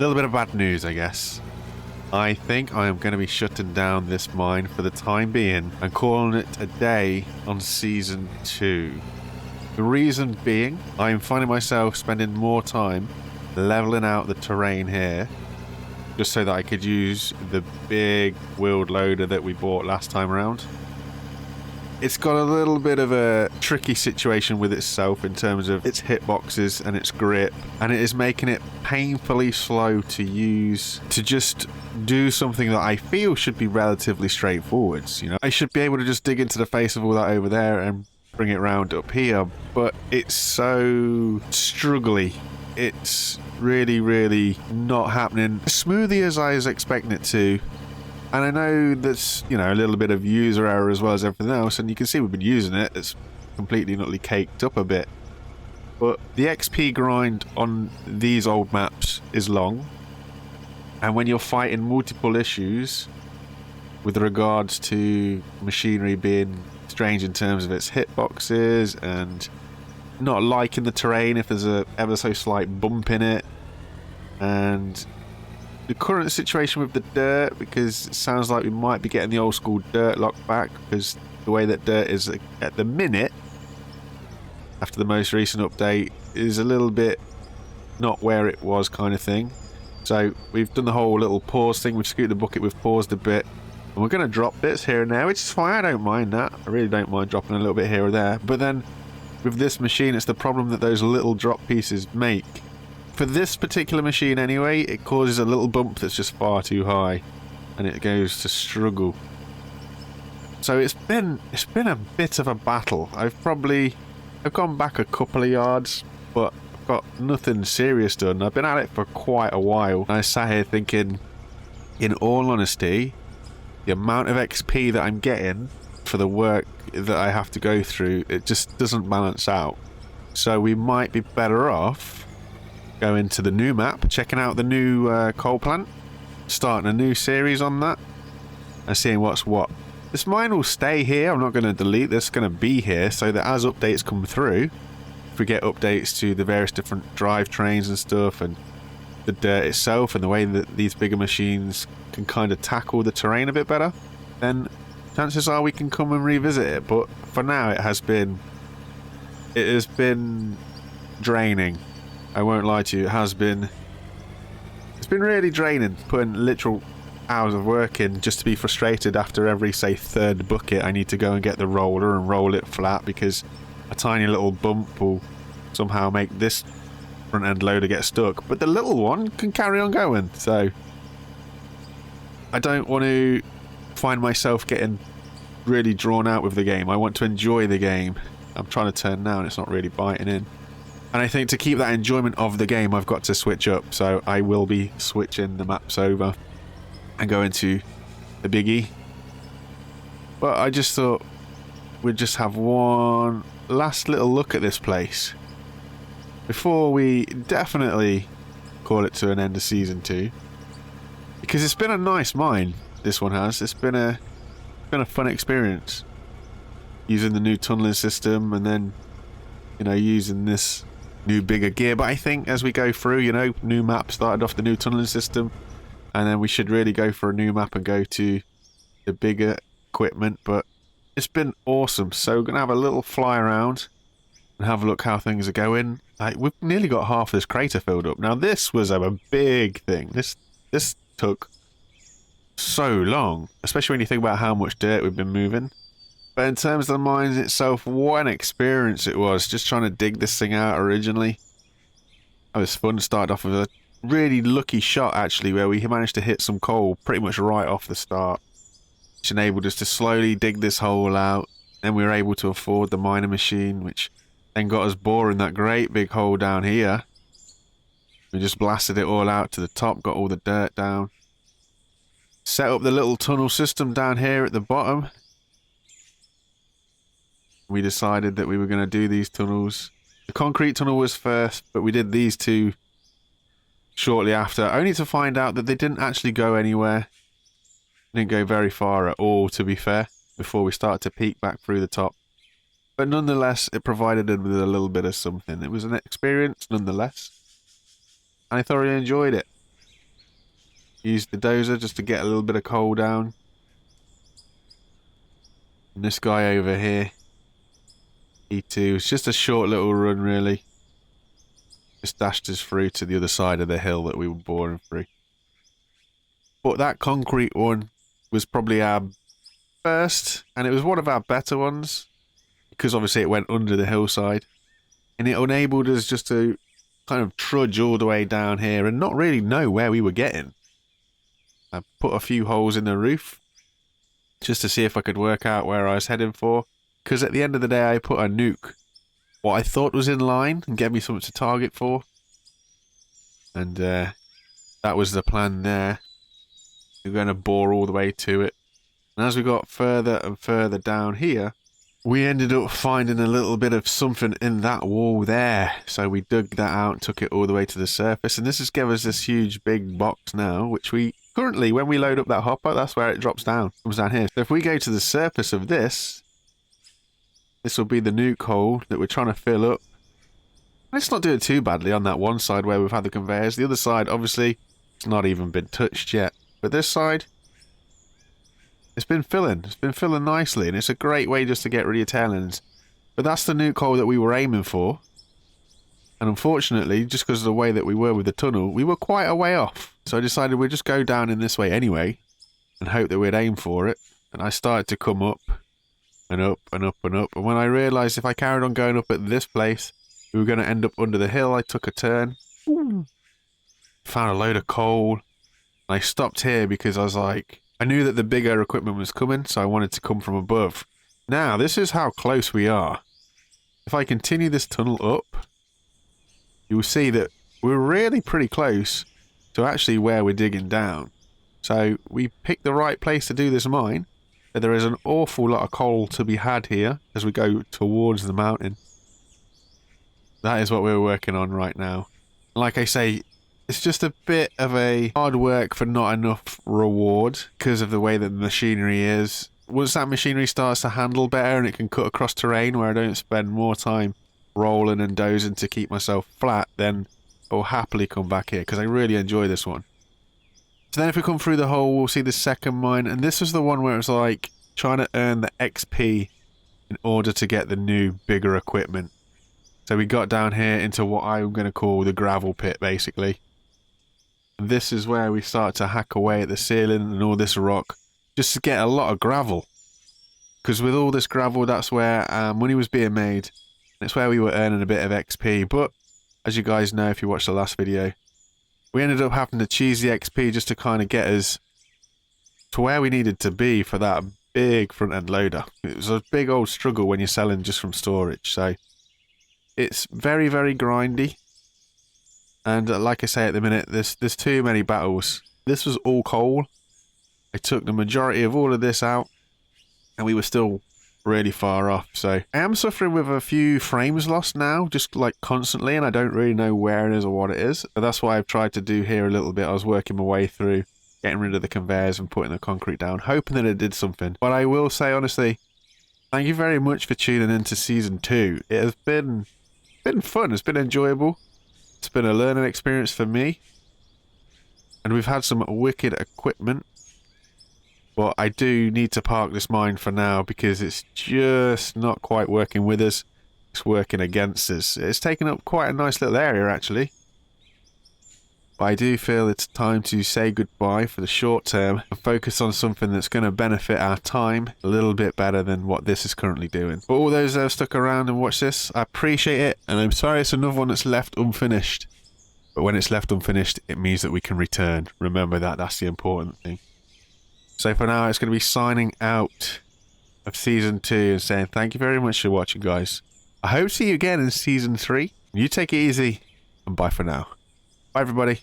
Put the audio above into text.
little bit of bad news, I guess. I think I am going to be shutting down this mine for the time being and calling it a day on Season 2. The reason being, I am finding myself spending more time leveling out the terrain here, just so that I could use the big wheeled loader that we bought last time around. It's got a little bit of a tricky situation with itself in terms of its hitboxes and its grip, and it is making it painfully slow to use to just do something that I feel should be relatively straightforward. You know, I should be able to just dig into the face of all that over there and bring it round up here, but it's so struggly. It's really not happening as smoothly as I was expecting it to. And I know that's, you know, a little bit of user error as well as everything else, and you can see we've been using it. It's completely and utterly caked up a bit. But the XP grind on these old maps is long, and when you're fighting multiple issues with regards to machinery being strange in terms of its hitboxes and not liking the terrain if there's a ever so slight bump in it, and the current situation with the dirt, because it sounds like we might be getting the old school dirt lock back, because the way that dirt is at the minute after the most recent update is a little bit not where it was, kind of thing. So we've done the whole little pause thing. We've scooted the bucket, we've paused a bit, and we're going to drop bits here and there, which is fine. I don't mind that. I really don't mind dropping a little bit here or there. But then with this machine, it's the problem that those little drop pieces make. For this particular machine anyway, it causes a little bump that's just far too high, and it goes to struggle. So it's been a bit of a battle. I've gone back a couple of yards, but I've got nothing serious done. I've been at it for quite a while. I sat here thinking, in all honesty, the amount of XP that I'm getting for the work that I have to go through, it just doesn't balance out. So we might be better off going to the new map, checking out the new coal plant, starting a new series on that, and seeing what's what. This mine will stay here. I'm not going to delete this. It's going to be here so that as updates come through, if we get updates to the various different drivetrains and stuff, and the dirt itself, and the way that these bigger machines can kind of tackle the terrain a bit better, then chances are we can come and revisit it. But for now, it has been draining. I won't lie to you, it's been really draining, putting literal hours of work in just to be frustrated after every, say, third bucket. I need to go and get the roller and roll it flat because a tiny little bump will somehow make this front end loader get stuck. But the little one can carry on going, so I don't want to find myself getting really drawn out with the game. I want to enjoy the game. I'm trying to turn now and it's not really biting in. And I think to keep that enjoyment of the game, I've got to switch up. So I will be switching the maps over and going to the biggie. But I just thought we'd just have one last little look at this place before we definitely call it to an end of Season 2. Because it's been a nice mine, this one has. It's been a fun experience. Using the new tunneling system and then, you know, using this new bigger gear. But I think as we go through, you know, new map started off the new tunneling system, and then we should really go for a new map and go to the bigger equipment. But it's been awesome. So we're gonna have a little fly around and have a look how things are going. Like, we've nearly got half this crater filled up. Now this was a big thing. This took so long, especially when you think about how much dirt we've been moving. But in terms of the mines itself, what an experience it was, just trying to dig this thing out originally. It was fun. Started off with a really lucky shot, actually, where we managed to hit some coal pretty much right off the start, which enabled us to slowly dig this hole out. Then we were able to afford the miner machine, which then got us boring that great big hole down here. We just blasted it all out to the top, got all the dirt down. Set up the little tunnel system down here at the bottom. We decided that we were going to do these tunnels. The concrete tunnel was first, but we did these two shortly after, only to find out that they didn't actually go anywhere. Didn't go very far at all, to be fair, before we started to peek back through the top. But nonetheless, it provided us with a little bit of something. It was an experience, nonetheless. And I thoroughly enjoyed it. use the dozer just to get a little bit of coal down. And this guy over here, E2, it's just a short little run really. Just dashed us through to the other side of the hill that we were boring through. But that concrete one was probably our first, and it was one of our better ones, because obviously it went under the hillside. And it enabled us just to kind of trudge all the way down here and not really know where we were getting. I put a few holes in the roof just to see if I could work out where I was heading for. Because at the end of the day, I put a nuke, what I thought was in line, and get me something to target for. And that was the plan there. We're going to bore all the way to it. And as we got further and further down here, we ended up finding a little bit of something in that wall there. So we dug that out and took it all the way to the surface. And this has given us this huge big box now, which we currently, when we load up that hopper, that's where it drops down. Comes down here. So if we go to the surface of this, this will be the nuke hole that we're trying to fill up. And it's not doing too badly on that one side where we've had the conveyors. The other side, obviously, it's not even been touched yet. But this side, it's been filling. It's been filling nicely, and it's a great way just to get rid of your tail ends. But that's the nuke hole that we were aiming for. And unfortunately, just because of the way that we were with the tunnel, we were quite a way off. So I decided we'd just go down in this way anyway, and hope that we'd aim for it. And I started to come up, and up, and up, and up. And when I realised if I carried on going up at this place, we were going to end up under the hill, I took a turn. Found a load of coal. And I stopped here because I was like, I knew that the bigger equipment was coming, so I wanted to come from above. Now, this is how close we are. If I continue this tunnel up, you will see that we're really pretty close to actually where we're digging down. So we picked the right place to do this mine, but there is an awful lot of coal to be had here as we go towards the mountain. That is what we're working on right now. Like I say, it's just a bit of a hard work for not enough reward because of the way that the machinery is. Once that machinery starts to handle better and it can cut across terrain where I don't spend more time rolling and dozing to keep myself flat, then I'll happily come back here because I really enjoy this one. So then if we come through the hole, we'll see the second mine, and this was the one where it was like trying to earn the XP in order to get the new, bigger equipment. So we got down here into what I'm going to call the gravel pit, basically. And this is where we start to hack away at the ceiling and all this rock, just to get a lot of gravel. Because with all this gravel, that's where money was being made. It's where we were earning a bit of XP. But, as you guys know if you watched the last video, we ended up having to cheese the XP just to kind of get us to where we needed to be for that big front-end loader. It was a big old struggle when you're selling just from storage. So, it's very, very grindy. And like I say at the minute, there's too many battles. This was all coal. I took the majority of all of this out, and we were still really far off. So I am suffering with a few frames lost now, just like constantly, and I don't really know where it is or what it is. But that's what I've tried to do here a little bit. I was working my way through, getting rid of the conveyors and putting the concrete down, hoping that it did something. But I will say honestly, thank you very much for tuning in to Season 2. It has been fun. It's been enjoyable. It's been a learning experience for me. And we've had some wicked equipment. But I do need to park this mine for now because it's just not quite working with us. It's working against us. It's taken up quite a nice little area actually. But I do feel it's time to say goodbye for the short term and focus on something that's going to benefit our time a little bit better than what this is currently doing. For all those that have stuck around and watched this, I appreciate it, and I'm sorry it's another one that's left unfinished. But when it's left unfinished, it means that we can return. Remember that, that's the important thing. So for now, it's going to be signing out of Season 2 and saying thank you very much for watching, guys. I hope to see you again in Season 3. You take it easy, and bye for now. Bye, everybody.